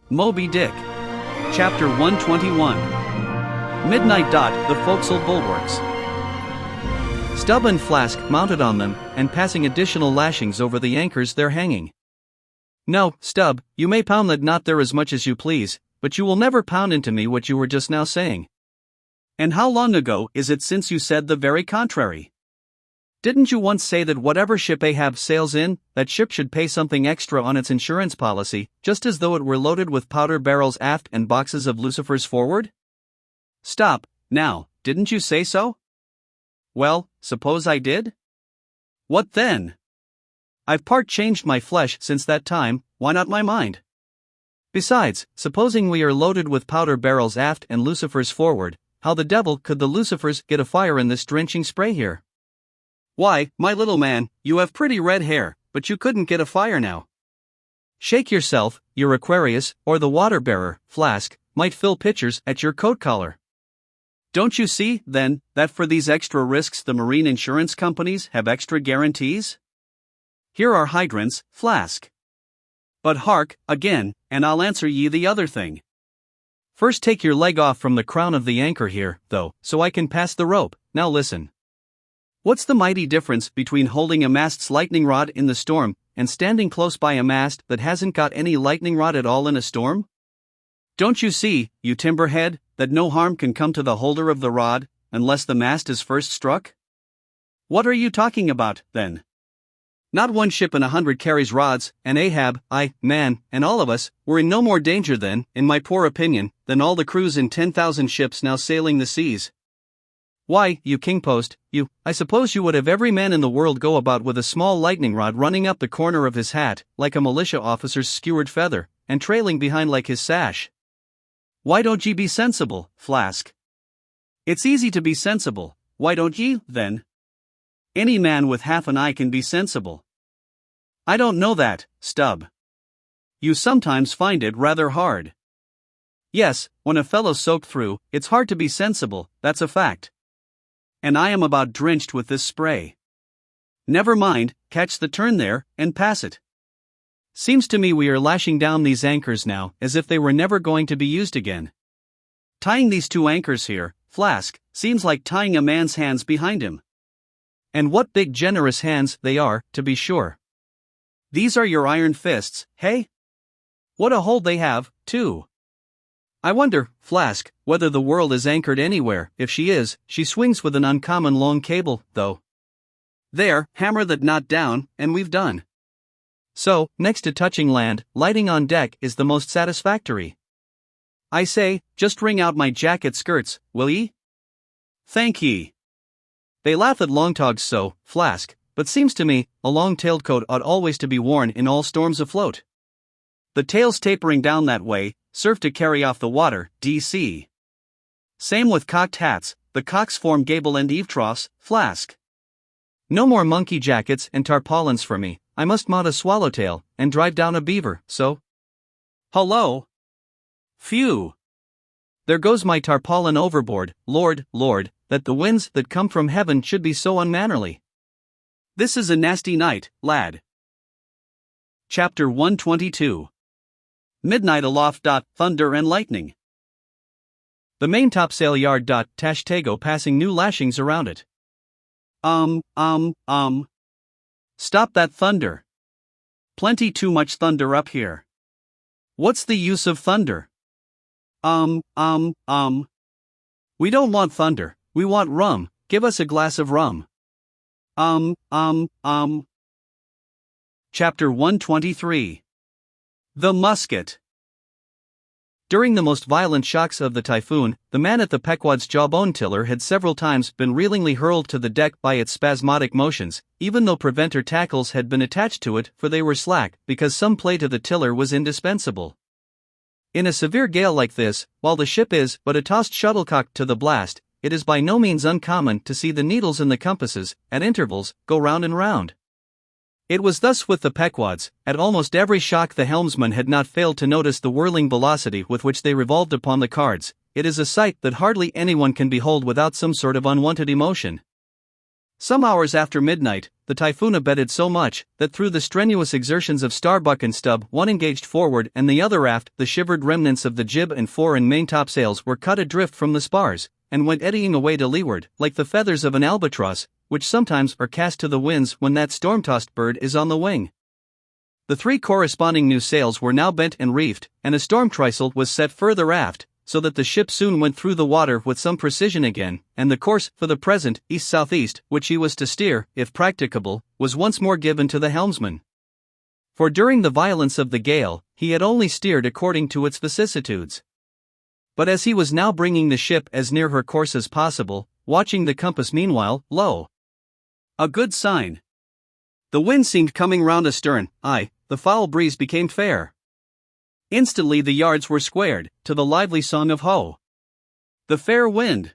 Moby Dick. Chapter 121. Midnight. The Forecastle Bulwarks. Stubb and Flask mounted on them, and passing additional lashings over the anchors they're hanging. No, Stubb, you may pound that knot there as much as you please, but you will never pound into me what you were just now saying. And how long ago is it since you said the very contrary? Didn't you once say that whatever ship Ahab sails in, that ship should pay something extra on its insurance policy, just as though it were loaded with powder barrels aft and boxes of lucifers forward? Stop, now, didn't you say so? Well, suppose I did? What then? I've part changed my flesh since that time, why not my mind? Besides, supposing we are loaded with powder barrels aft and lucifers forward, how the devil could the lucifers get a fire in this drenching spray here? Why, my little man, you have pretty red hair, but you couldn't get a fire now. Shake yourself, your Aquarius, or the water-bearer, Flask, might fill pitchers at your coat collar. Don't you see, then, that for these extra risks the marine insurance companies have extra guarantees? Here are hydrants, Flask. But hark, again, and I'll answer ye the other thing. First take your leg off from the crown of the anchor here, though, so I can pass the rope. Now listen. What's the mighty difference between holding a mast's lightning rod in the storm and standing close by a mast that hasn't got any lightning rod at all in a storm? Don't you see, you timberhead, that no harm can come to the holder of the rod unless the mast is first struck? What are you talking about, then? Not one ship in 100 carries rods, and Ahab, man, and all of us, were in no more danger then, in my poor opinion, than all the crews in 10,000 ships now sailing the seas. Why, you kingpost, I suppose you would have every man in the world go about with a small lightning rod running up the corner of his hat, like a militia officer's skewered feather, and trailing behind like his sash. Why don't ye be sensible, Flask? It's easy to be sensible, why don't ye, then? Any man with half an eye can be sensible. I don't know that, Stubb. You sometimes find it rather hard. Yes, when a fellow's soaked through, it's hard to be sensible, that's a fact. And I am about drenched with this spray. Never mind, catch the turn there, and pass it. Seems to me we are lashing down these anchors now, as if they were never going to be used again. Tying these two anchors here, Flask, seems like tying a man's hands behind him. And what big generous hands they are, to be sure. These are your iron fists, hey? What a hold they have, too. I wonder, Flask, whether the world is anchored anywhere. If she is, she swings with an uncommon long cable, though. There, hammer that knot down, and we've done. So, next to touching land, lighting on deck is the most satisfactory. I say, just wring out my jacket skirts, will ye? Thank ye. They laugh at long togs so, Flask, but seems to me, a long-tailed coat ought always to be worn in all storms afloat. The tails tapering down that way, serve to carry off the water, D.C. Same with cocked hats, the cocks form gable and eave troughs, Flask. No more monkey jackets and tarpaulins for me, I must mount a swallowtail, and drive down a beaver, so. Hullo! Phew! There goes my tarpaulin overboard, Lord, that the winds that come from heaven should be so unmannerly. This is a nasty night, lad. Chapter 122. Midnight. Aloft. Thunder and lightning. The main topsail yard. Tashtego passing new lashings around it. Stop that thunder. Plenty too much thunder up here. What's the use of thunder? We don't want thunder, we want rum, give us a glass of rum. Chapter 123. The Musket. During the most violent shocks of the typhoon, the man at the Pequod's jawbone tiller had several times been reelingly hurled to the deck by its spasmodic motions, even though preventer tackles had been attached to it, for they were slack, because some play to the tiller was indispensable. In a severe gale like this, while the ship is but a tossed shuttlecock to the blast, it is by no means uncommon to see the needles in the compasses, at intervals, go round and round. It was thus with the Pequods. At almost every shock the helmsman had not failed to notice the whirling velocity with which they revolved upon the cards. It is a sight that hardly anyone can behold without some sort of unwanted emotion. Some hours after midnight, the typhoon abated so much that through the strenuous exertions of Starbuck and Stubb, one engaged forward and the other aft, the shivered remnants of the jib and fore and main topsails were cut adrift from the spars, and went eddying away to leeward, like the feathers of an albatross, which sometimes are cast to the winds when that storm-tossed bird is on the wing. The 3 corresponding new sails were now bent and reefed, and a storm trysail was set further aft, so that the ship soon went through the water with some precision again, and the course, for the present, east-southeast, which he was to steer, if practicable, was once more given to the helmsman. For during the violence of the gale, he had only steered according to its vicissitudes. But as he was now bringing the ship as near her course as possible, watching the compass meanwhile, lo! A good sign. The wind seemed coming round astern, the foul breeze became fair. Instantly the yards were squared, to the lively song of Ho! The fair wind!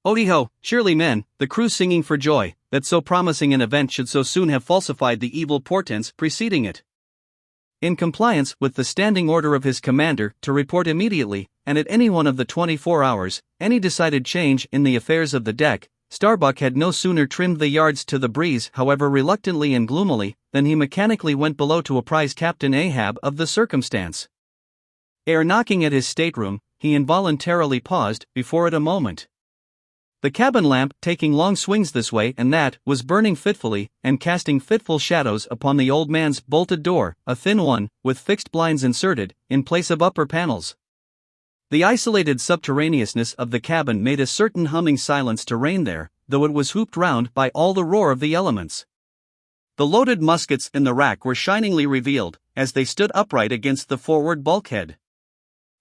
Odi-ho, cheerly men, the crew singing for joy, that so promising an event should so soon have falsified the evil portents preceding it. In compliance with the standing order of his commander to report immediately, and at any one of the 24 hours, any decided change in the affairs of the deck, Starbuck had no sooner trimmed the yards to the breeze, however reluctantly and gloomily, than he mechanically went below to apprise Captain Ahab of the circumstance. Ere knocking at his stateroom, he involuntarily paused before it a moment. The cabin lamp, taking long swings this way and that, was burning fitfully, and casting fitful shadows upon the old man's bolted door, a thin one, with fixed blinds inserted, in place of upper panels. The isolated subterraneousness of the cabin made a certain humming silence to reign there, though it was hooped round by all the roar of the elements. The loaded muskets in the rack were shiningly revealed, as they stood upright against the forward bulkhead.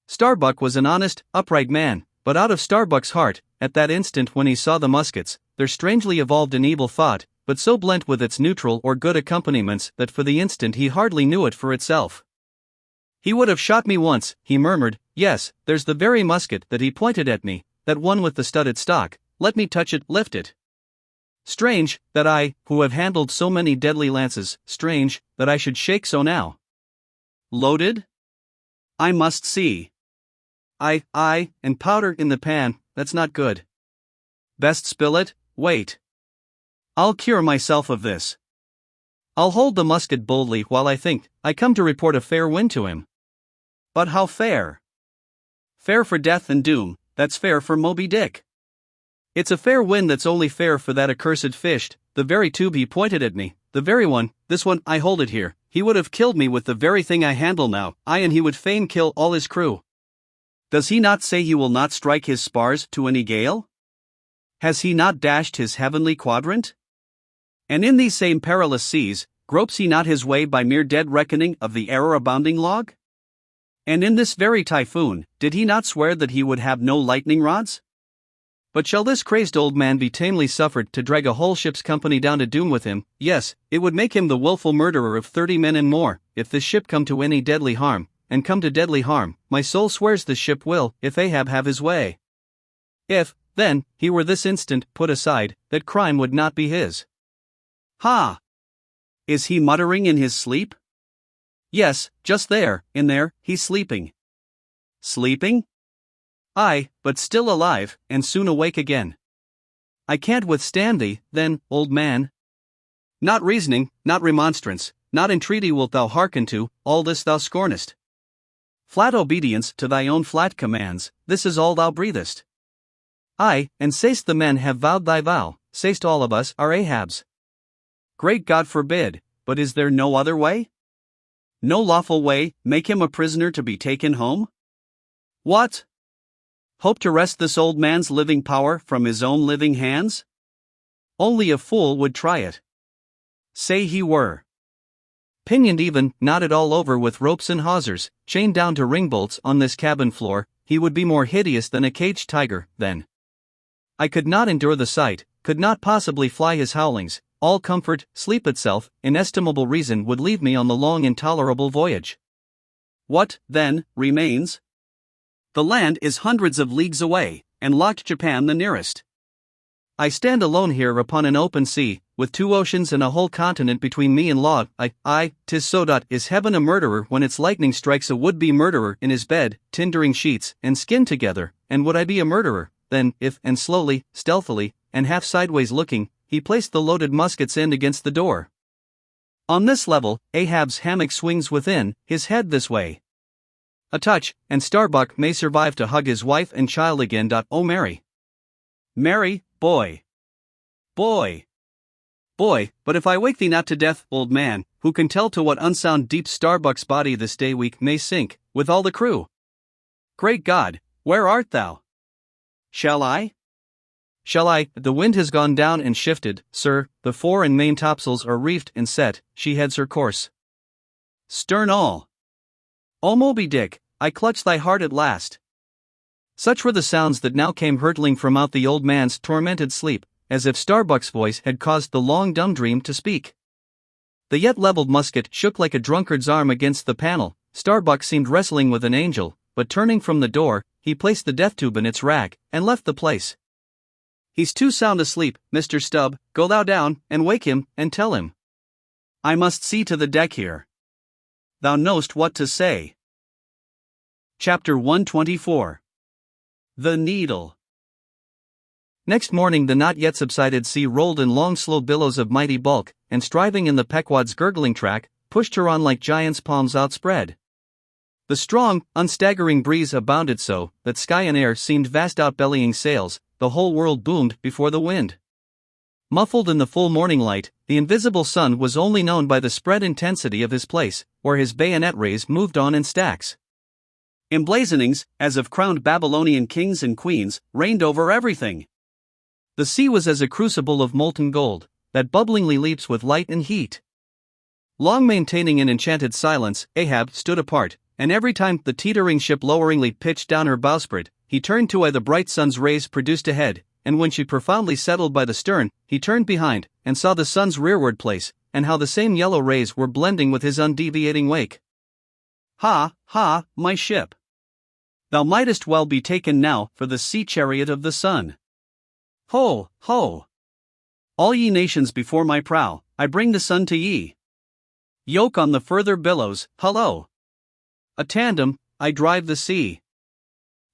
Starbuck was an honest, upright man, but out of Starbuck's heart, at that instant when he saw the muskets, there strangely evolved an evil thought, but so blent with its neutral or good accompaniments that for the instant he hardly knew it for itself. He would have shot me once, he murmured. Yes, there's the very musket that he pointed at me, that one with the studded stock. Let me touch it, lift it. Strange, that I, who have handled so many deadly lances, strange, that I should shake so now. Loaded? I must see. And powder in the pan, that's not good. Best spill it, wait. I'll cure myself of this. I'll hold the musket boldly while I think. I come to report a fair wind to him. But how fair? Fair for death and doom, that's fair for Moby Dick. It's a fair wind that's only fair for that accursed fish, the very tube he pointed at me, the very one, this one, I hold it here. He would have killed me with the very thing I handle now, and he would fain kill all his crew. Does he not say he will not strike his spars to any gale? Has he not dashed his heavenly quadrant? And in these same perilous seas, gropes he not his way by mere dead reckoning of the error-abounding log? And in this very typhoon, did he not swear that he would have no lightning rods? But shall this crazed old man be tamely suffered to drag a whole ship's company down to doom with him? Yes, it would make him the wilful murderer of 30 men and more, if this ship come to any deadly harm, and come to deadly harm, my soul swears this ship will, if Ahab have his way. If, then, he were this instant put aside, that crime would not be his. Ha! Is he muttering in his sleep? Yes, just there, in there, he's sleeping. Sleeping? Aye, but still alive, and soon awake again. I can't withstand thee, then, old man. Not reasoning, not remonstrance, not entreaty wilt thou hearken to, all this thou scornest. Flat obedience to thy own flat commands, this is all thou breathest. Aye, and say'st the men have vowed thy vow, say'st all of us are Ahab's. Great God forbid, but is there no other way? No lawful way, make him a prisoner to be taken home? What? Hope to wrest this old man's living power from his own living hands? Only a fool would try it. Say he were pinioned even, knotted all over with ropes and hawsers, chained down to ring bolts on this cabin floor, he would be more hideous than a caged tiger, then. I could not endure the sight, could not possibly fly his howlings. All comfort, sleep itself, inestimable reason would leave me on the long intolerable voyage. What, then, remains? The land is hundreds of leagues away, and locked Japan the nearest. I stand alone here upon an open sea, with 2 oceans and a whole continent between me and law. 'Tis so. Is heaven a murderer when its lightning strikes a would-be murderer in his bed, tindering sheets, and skin together, and would I be a murderer, then, if, and slowly, stealthily, and half sideways looking, he placed the loaded musket's end against the door. On this level, Ahab's hammock swings within, his head this way. A touch, and Starbuck may survive to hug his wife and child again. Oh Mary. Mary, boy. Boy. Boy, but if I wake thee not to death, old man, who can tell to what unsound deep Starbuck's body this day week may sink, with all the crew? Great God, where art thou? Shall I? Shall I? The wind has gone down and shifted, sir, the fore and main topsails are reefed and set, she heads her course. Stern all. O Moby Dick, I clutch thy heart at last. Such were the sounds that now came hurtling from out the old man's tormented sleep, as if Starbuck's voice had caused the long dumb dream to speak. The yet leveled musket shook like a drunkard's arm against the panel. Starbuck seemed wrestling with an angel, but turning from the door, he placed the death tube in its rack, and left the place. He's too sound asleep, Mr. Stubb, go thou down, and wake him, and tell him. I must see to the deck here. Thou know'st what to say. Chapter 124. The Needle. Next morning the not yet subsided sea rolled in long slow billows of mighty bulk, and striving in the Pequod's gurgling track, pushed her on like giants' palms outspread. The strong, unstaggering breeze abounded so, that sky and air seemed vast outbellying sails, the whole world boomed before the wind. Muffled in the full morning light, the invisible sun was only known by the spread intensity of his place, where his bayonet rays moved on in stacks. Emblazonings, as of crowned Babylonian kings and queens, reigned over everything. The sea was as a crucible of molten gold, that bubblingly leaps with light and heat. Long maintaining an enchanted silence, Ahab stood apart, and every time the teetering ship loweringly pitched down her bowsprit, he turned to eye the bright sun's rays produced ahead, and when she profoundly settled by the stern, he turned behind, and saw the sun's rearward place, and how the same yellow rays were blending with his undeviating wake. Ha, ha, my ship! Thou mightest well be taken now for the sea chariot of the sun. Ho, ho! All ye nations before my prow, I bring the sun to ye. Yoke on the further billows, hullo! A tandem, I drive the sea.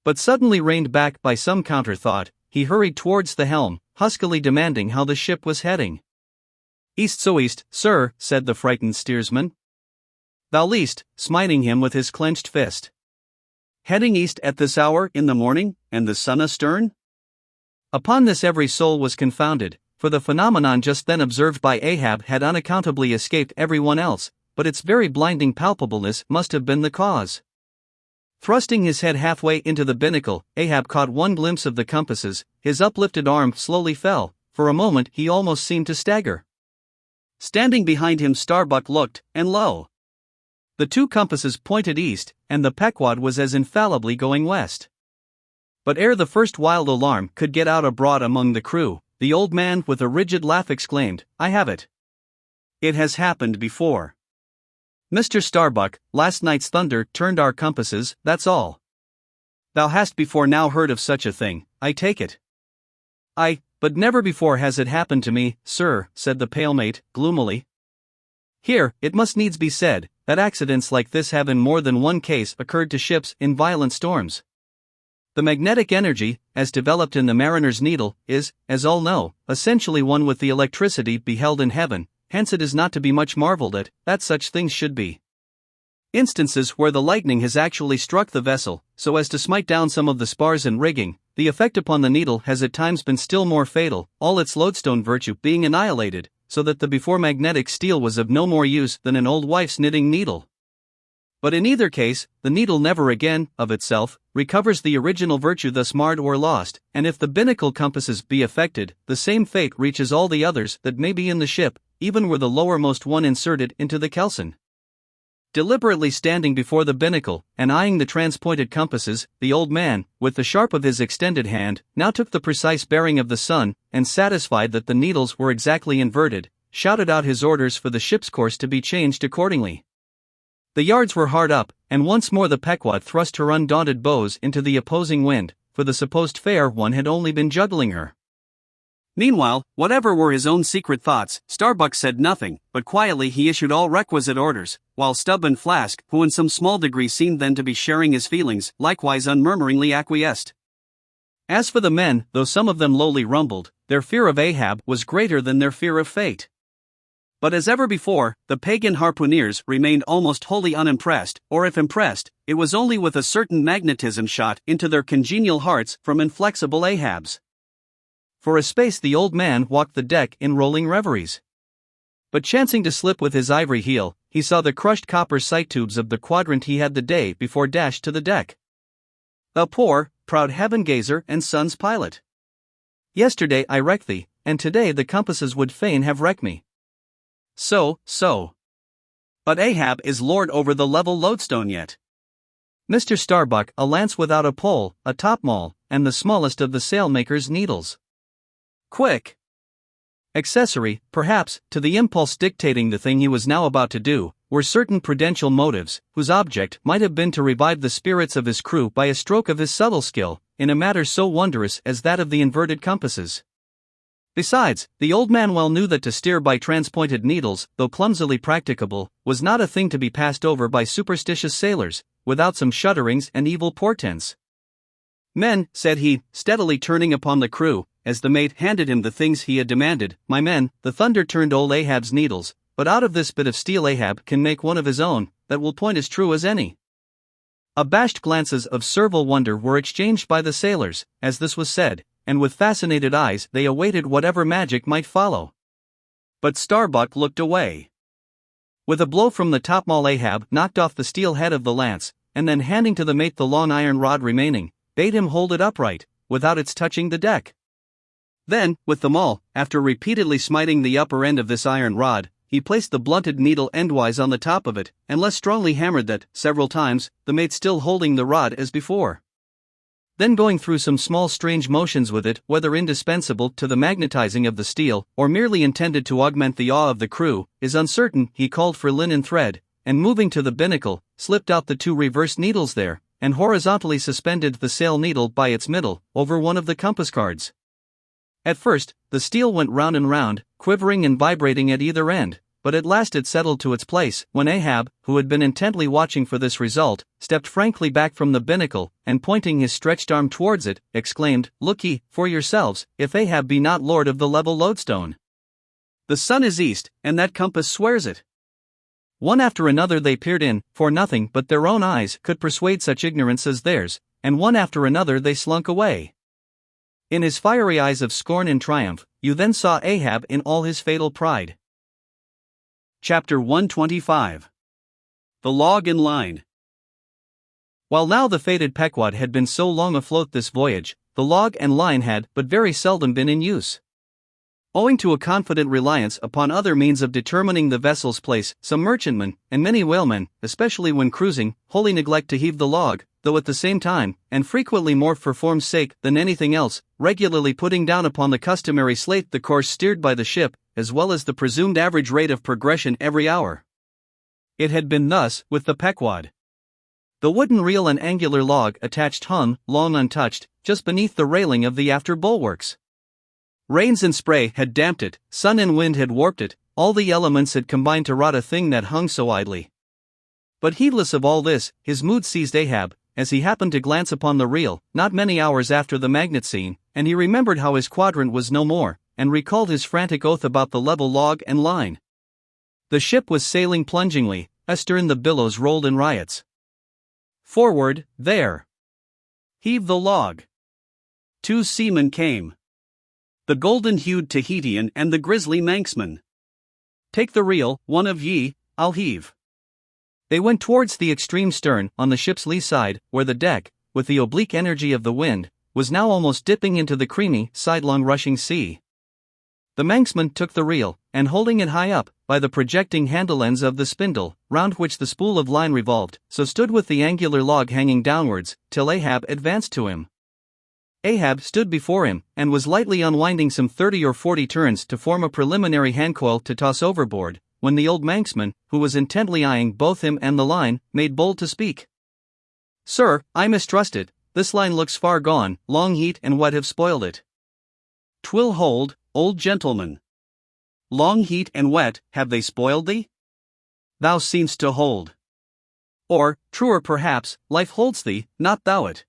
But suddenly reined back by some counter-thought, he hurried towards the helm, huskily demanding how the ship was heading. East so east, sir, said the frightened steersman. Thou least, smiting him with his clenched fist. Heading east at this hour in the morning, and the sun astern? Upon this every soul was confounded, for the phenomenon just then observed by Ahab had unaccountably escaped everyone else, but its very blinding palpableness must have been the cause. Thrusting his head halfway into the binnacle, Ahab caught one glimpse of the compasses, his uplifted arm slowly fell, for a moment he almost seemed to stagger. Standing behind him Starbuck looked, and lo! The two compasses pointed east, and the Pequod was as infallibly going west. But ere the first wild alarm could get out abroad among the crew, the old man with a rigid laugh exclaimed, I have it. It has happened before. Mr. Starbuck, last night's thunder turned our compasses, that's all. Thou hast before now heard of such a thing, I take it. Aye, but never before has it happened to me, sir, said the pale mate, gloomily. Here, it must needs be said, that accidents like this have in more than one case occurred to ships in violent storms. The magnetic energy, as developed in the mariner's needle, is, as all know, essentially one with the electricity beheld in heaven, hence it is not to be much marveled at, that such things should be. Instances where the lightning has actually struck the vessel, so as to smite down some of the spars and rigging, the effect upon the needle has at times been still more fatal, all its lodestone virtue being annihilated, so that the before magnetic steel was of no more use than an old wife's knitting needle. But in either case, the needle never again, of itself, recovers the original virtue thus marred or lost, and if the binnacle compasses be affected, the same fate reaches all the others that may be in the ship, even were the lowermost one inserted into the kelson. Deliberately standing before the binnacle, and eyeing the transpointed compasses, the old man, with the sharp of his extended hand, now took the precise bearing of the sun, and satisfied that the needles were exactly inverted, shouted out his orders for the ship's course to be changed accordingly. The yards were hard up, and once more the Pequod thrust her undaunted bows into the opposing wind, for the supposed fair one had only been juggling her. Meanwhile, whatever were his own secret thoughts, Starbuck said nothing, but quietly he issued all requisite orders, while Stubb and Flask, who in some small degree seemed then to be sharing his feelings, likewise unmurmuringly acquiesced. As for the men, though some of them lowly rumbled, their fear of Ahab was greater than their fear of fate. But as ever before, the pagan harpooneers remained almost wholly unimpressed, or if impressed, it was only with a certain magnetism shot into their congenial hearts from inflexible Ahab's. For a space the old man walked the deck in rolling reveries. But chancing to slip with his ivory heel, he saw the crushed copper sight tubes of the quadrant he had the day before dashed to the deck. A poor, proud heaven-gazer and sun's pilot. Yesterday I wrecked thee, and today the compasses would fain have wrecked me. So. But Ahab is lord over the level lodestone yet. Mr. Starbuck a lance without a pole, a topmaul, and the smallest of the sailmaker's needles. Quick! Accessory, perhaps, to the impulse dictating the thing he was now about to do, were certain prudential motives, whose object might have been to revive the spirits of his crew by a stroke of his subtle skill, in a matter so wondrous as that of the inverted compasses. Besides, the old man well knew that to steer by transpointed needles, though clumsily practicable, was not a thing to be passed over by superstitious sailors, without some shudderings and evil portents. Men, said he, steadily turning upon the crew, as the mate handed him the things he had demanded, my men, the thunder turned old Ahab's needles, but out of this bit of steel Ahab can make one of his own, that will point as true as any. Abashed glances of servile wonder were exchanged by the sailors, as this was said, and with fascinated eyes they awaited whatever magic might follow. But Starbuck looked away. With a blow from the topmaul Ahab knocked off the steel head of the lance, and then handing to the mate the long iron rod remaining, bade him hold it upright, without its touching the deck. Then, with the maul, after repeatedly smiting the upper end of this iron rod, he placed the blunted needle endwise on the top of it, and less strongly hammered that, several times, the mate still holding the rod as before. Then going through some small strange motions with it, whether indispensable to the magnetizing of the steel, or merely intended to augment the awe of the crew, is uncertain, he called for linen thread, and moving to the binnacle, slipped out the two reversed needles there, and horizontally suspended the sail needle by its middle, over one of the compass cards. At first, the steel went round and round, quivering and vibrating at either end, but at last it settled to its place, when Ahab, who had been intently watching for this result, stepped frankly back from the binnacle, and pointing his stretched arm towards it, exclaimed, "Look ye, for yourselves, if Ahab be not lord of the level lodestone. The sun is east, and that compass swears it." One after another they peered in, for nothing but their own eyes could persuade such ignorance as theirs, and one after another they slunk away. In his fiery eyes of scorn and triumph, you then saw Ahab in all his fatal pride. Chapter 125. The Log and Line. While now the fated Pequod had been so long afloat this voyage, the log and line had but very seldom been in use. Owing to a confident reliance upon other means of determining the vessel's place, some merchantmen, and many whalemen, especially when cruising, wholly neglect to heave the log, though at the same time, and frequently more for form's sake than anything else, regularly putting down upon the customary slate the course steered by the ship, as well as the presumed average rate of progression every hour. It had been thus with the Pequod. The wooden reel and angular log attached hung, long untouched, just beneath the railing of the after bulwarks. Rains and spray had damped it, sun and wind had warped it, all the elements had combined to rot a thing that hung so idly. But heedless of all this, his mood seized Ahab, as he happened to glance upon the reel, not many hours after the magnet scene, and he remembered how his quadrant was no more, and recalled his frantic oath about the level log and line. The ship was sailing plungingly, astern the billows rolled in riots. Forward, there! Heave the log! Two seamen came. The golden-hued Tahitian and the grizzly Manxman. Take the reel, one of ye, I'll heave. They went towards the extreme stern, on the ship's lee side, where the deck, with the oblique energy of the wind, was now almost dipping into the creamy, sidelong rushing sea. The Manxman took the reel, and holding it high up, by the projecting handle ends of the spindle, round which the spool of line revolved, so stood with the angular log hanging downwards, till Ahab advanced to him. Ahab stood before him, and was lightly unwinding some 30 or 40 turns to form a preliminary handcoil to toss overboard, when the old Manxman, who was intently eyeing both him and the line, made bold to speak. "Sir, I mistrust it, this line looks far gone, long heat and wet have spoiled it." "'Twill hold, old gentleman. Long heat and wet, have they spoiled thee? Thou seemst to hold. Or, truer perhaps, life holds thee, not thou it."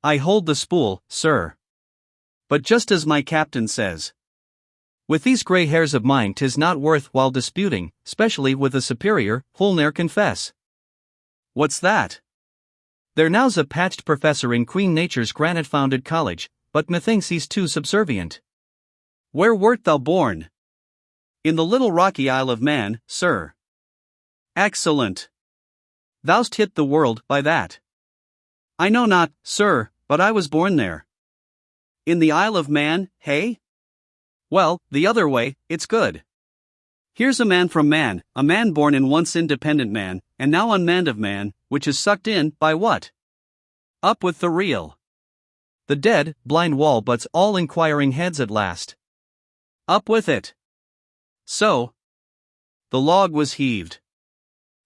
"I hold the spool, sir." But just as my captain says, with these grey hairs of mine 'tis not worth while disputing, specially with a superior, who'll ne'er confess. What's that? There now's a patched professor in Queen Nature's granite-founded college, but methinks he's too subservient. Where wert thou born? In the little rocky Isle of Man, sir. Excellent. Thou'st hit the world by that. I know not, sir, but I was born there. In the Isle of Man, hey? Well, the other way, it's good. Here's a man from man, a man born in once independent man, and now unmanned of man, which is sucked in by what? Up with the real. The dead, blind wall butts all inquiring heads at last. Up with it. So. The log was heaved.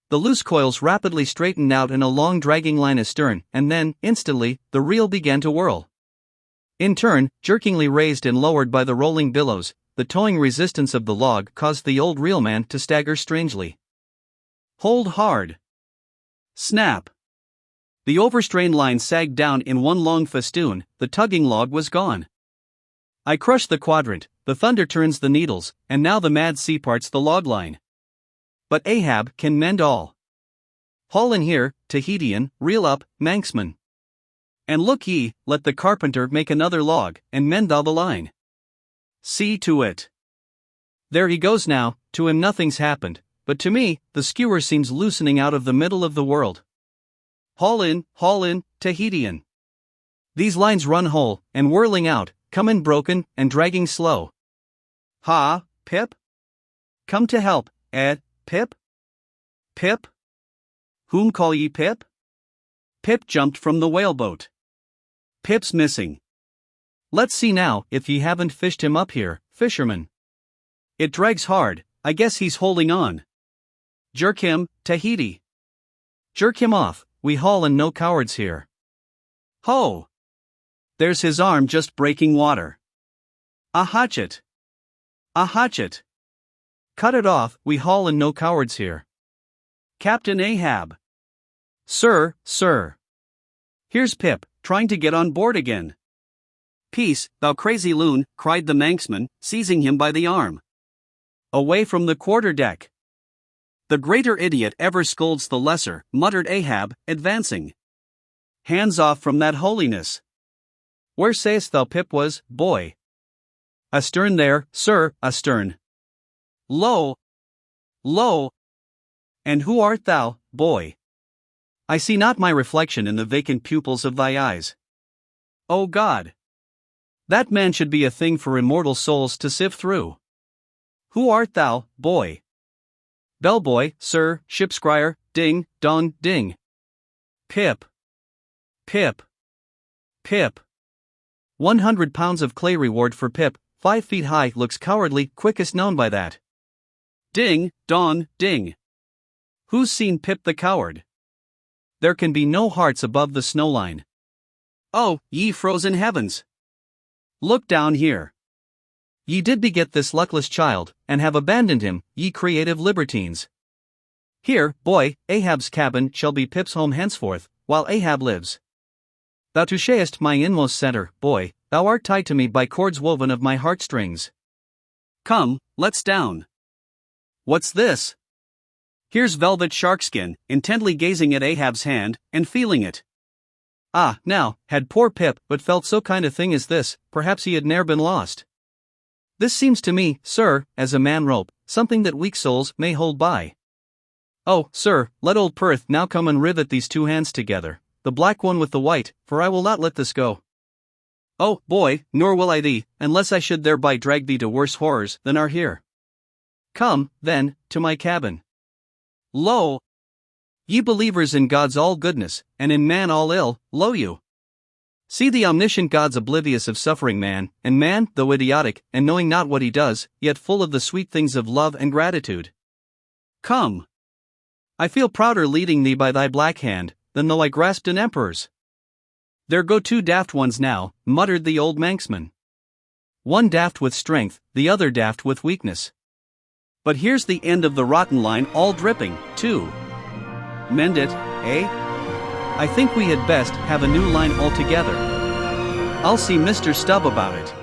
The loose coils rapidly straightened out in a long dragging line astern, and then, instantly, the reel began to whirl. In turn, jerkingly raised and lowered by the rolling billows, the towing resistance of the log caused the old reelman to stagger strangely. Hold hard. Snap. The overstrained line sagged down in one long festoon, the tugging log was gone. I crush the quadrant, the thunder turns the needles, and now the mad sea parts the log line. But Ahab can mend all. Haul in here, Tahitian, reel up, Manxman. And look ye, let the carpenter make another log, and mend thou the line. See to it. There he goes now, to him nothing's happened, but to me, the skewer seems loosening out of the middle of the world. Haul in, Tahitian. These lines run whole, and whirling out, come in broken, and dragging slow. Ha, Pip? Come to help, Pip? Pip? Whom call ye Pip? Pip jumped from the whaleboat. Pip's missing. Let's see now if ye haven't fished him up here, fisherman. It drags hard, I guess he's holding on. Jerk him, Tahiti. Jerk him off, we haul and no cowards here. Ho! There's his arm just breaking water. A hatchet. A hatchet. Cut it off, we haul and no cowards here. Captain Ahab. Sir. Here's Pip, trying to get on board again. Peace, thou crazy loon, cried the Manxman, seizing him by the arm. Away from the quarter-deck. The greater idiot ever scolds the lesser, muttered Ahab, advancing. Hands off from that holiness. Where sayest thou Pip was, boy? Astern there, sir, astern. Lo! And who art thou, boy? I see not my reflection in the vacant pupils of thy eyes. O God! That man should be a thing for immortal souls to sift through. Who art thou, boy? Bellboy, sir, shipscrier, ding, dong, ding. Pip. 100 pounds of clay reward for Pip, 5 feet high, looks cowardly, quickest known by that. Ding, dong, ding. Who's seen Pip the coward? There can be no hearts above the snow line. Oh, ye frozen heavens! Look down here. Ye did beget this luckless child, and have abandoned him, ye creative libertines. Here, boy, Ahab's cabin shall be Pip's home henceforth, while Ahab lives. Thou touchest my inmost center, boy, thou art tied to me by cords woven of my heartstrings. Come, let's down. What's this? Here's velvet sharkskin, intently gazing at Ahab's hand, and feeling it. Ah, now, had poor Pip but felt so kind a thing as this, perhaps he had ne'er been lost. This seems to me, sir, as a man rope, something that weak souls may hold by. Oh, sir, let old Perth now come and rivet these two hands together, the black one with the white, for I will not let this go. Oh, boy, nor will I thee, unless I should thereby drag thee to worse horrors than are here. Come, then, to my cabin. Lo! Ye believers in God's all goodness, and in man all ill, lo you! See the omniscient God's oblivious of suffering man, and man, though idiotic, and knowing not what he does, yet full of the sweet things of love and gratitude. Come! I feel prouder leading thee by thy black hand, than though I grasped an emperor's. There go 2 daft ones now, muttered the old Manxman. One daft with strength, the other daft with weakness. But here's the end of the rotten line all dripping, too. Mend it, eh? I think we had best have a new line altogether. I'll see Mr. Stubb about it.